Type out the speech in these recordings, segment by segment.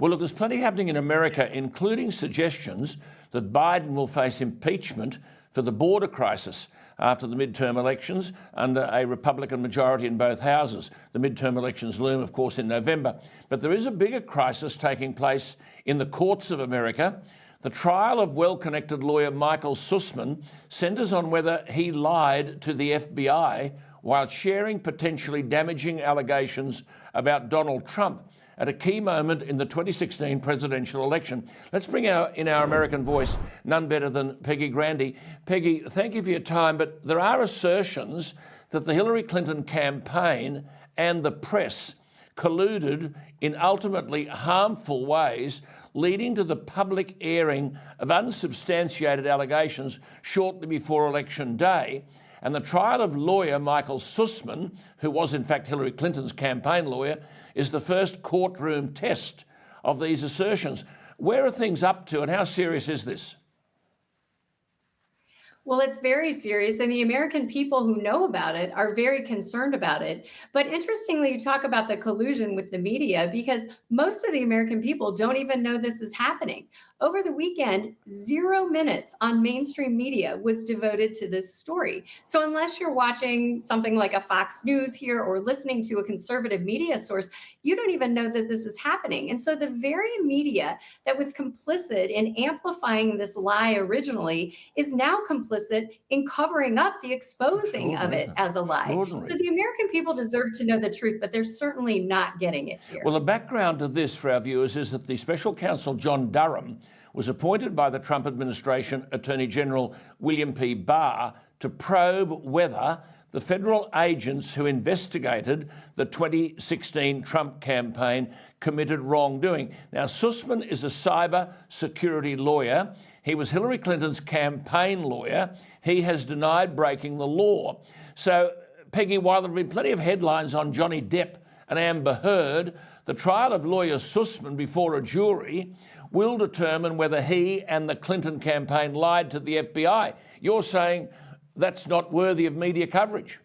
Well, look, there's plenty happening in America, including suggestions that Biden will face impeachment for the border crisis after the midterm elections under a Republican majority in both houses. The midterm elections loom, of course, in November. But there is a bigger crisis taking place in the courts of America. The trial of well-connected lawyer Michael Sussman centres on whether he lied to the FBI while sharing potentially damaging allegations about Donald Trump at a key moment in the 2016 presidential election. Let's bring in our American voice, none better than Peggy Grande. Peggy, thank you for your time, but there are assertions that the Hillary Clinton campaign and the press colluded in ultimately harmful ways, leading to the public airing of unsubstantiated allegations shortly before Election Day. And the trial of lawyer Michael Sussman, who was in fact Hillary Clinton's campaign lawyer, is the first courtroom test of these assertions. Where are things up to and how serious is this? Well, it's very serious, and the American people who know about it are very concerned about it. But interestingly, you talk about the collusion with the media because most of the American people don't even know this is happening. Over the weekend, 0 minutes on mainstream media was devoted to this story. So unless you're watching something like a Fox News here or listening to a conservative media source, you don't even know that this is happening. And so the very media that was complicit in amplifying this lie originally is now complicit in covering up the exposing of it as a lie. So the American people deserve to know the truth, but they're certainly not getting it here. Well, the background to this for our viewers is that the special counsel John Durham was appointed by the Trump administration Attorney General William P. Barr to probe whether the federal agents who investigated the 2016 Trump campaign committed wrongdoing. Now, Sussman is a cyber security lawyer. He was Hillary Clinton's campaign lawyer. He has denied breaking the law. So, Peggy, while there have been plenty of headlines on Johnny Depp and Amber Heard, the trial of lawyer Sussman before a jury will determine whether he and the Clinton campaign lied to the FBI. You're saying that's not worthy of media coverage.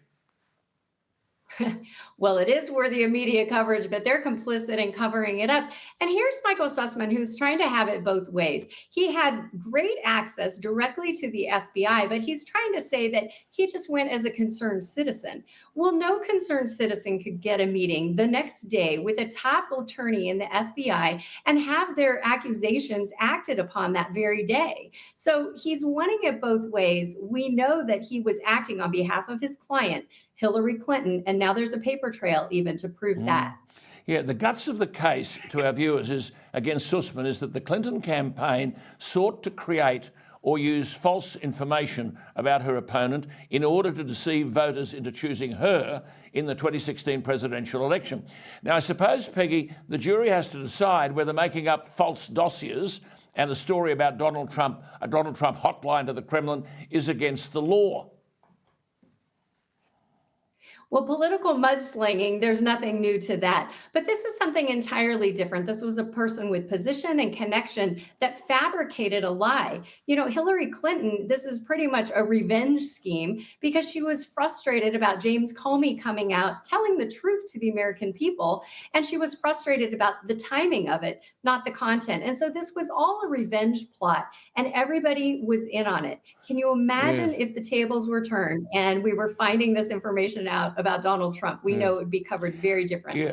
Well, it is worthy of media coverage, but they're complicit in covering it up. And here's Michael Sussman, who's trying to have it both ways. He had great access directly to the FBI, but he's trying to say that he just went as a concerned citizen. Well, no concerned citizen could get a meeting the next day with a top attorney in the FBI and have their accusations acted upon that very day. So he's wanting it both ways. We know that he was acting on behalf of his client, Hillary Clinton, and now there's a paper trail even to prove that. Yeah, the guts of the case to our viewers is against Sussman is that the Clinton campaign sought to create or use false information about her opponent in order to deceive voters into choosing her in the 2016 presidential election. Now, I suppose, Peggy, the jury has to decide whether making up false dossiers and a story about Donald Trump, a Donald Trump hotline to the Kremlin, is against the law. Well, political mudslinging, there's nothing new to that. But this is something entirely different. This was a person with position and connection that fabricated a lie. You know, Hillary Clinton, this is pretty much a revenge scheme because she was frustrated about James Comey coming out, telling the truth to the American people. And she was frustrated about the timing of it, not the content. And so this was all a revenge plot and everybody was in on it. Can you imagine if the tables were turned and we were finding this information out about Donald Trump? We know it would be covered very differently.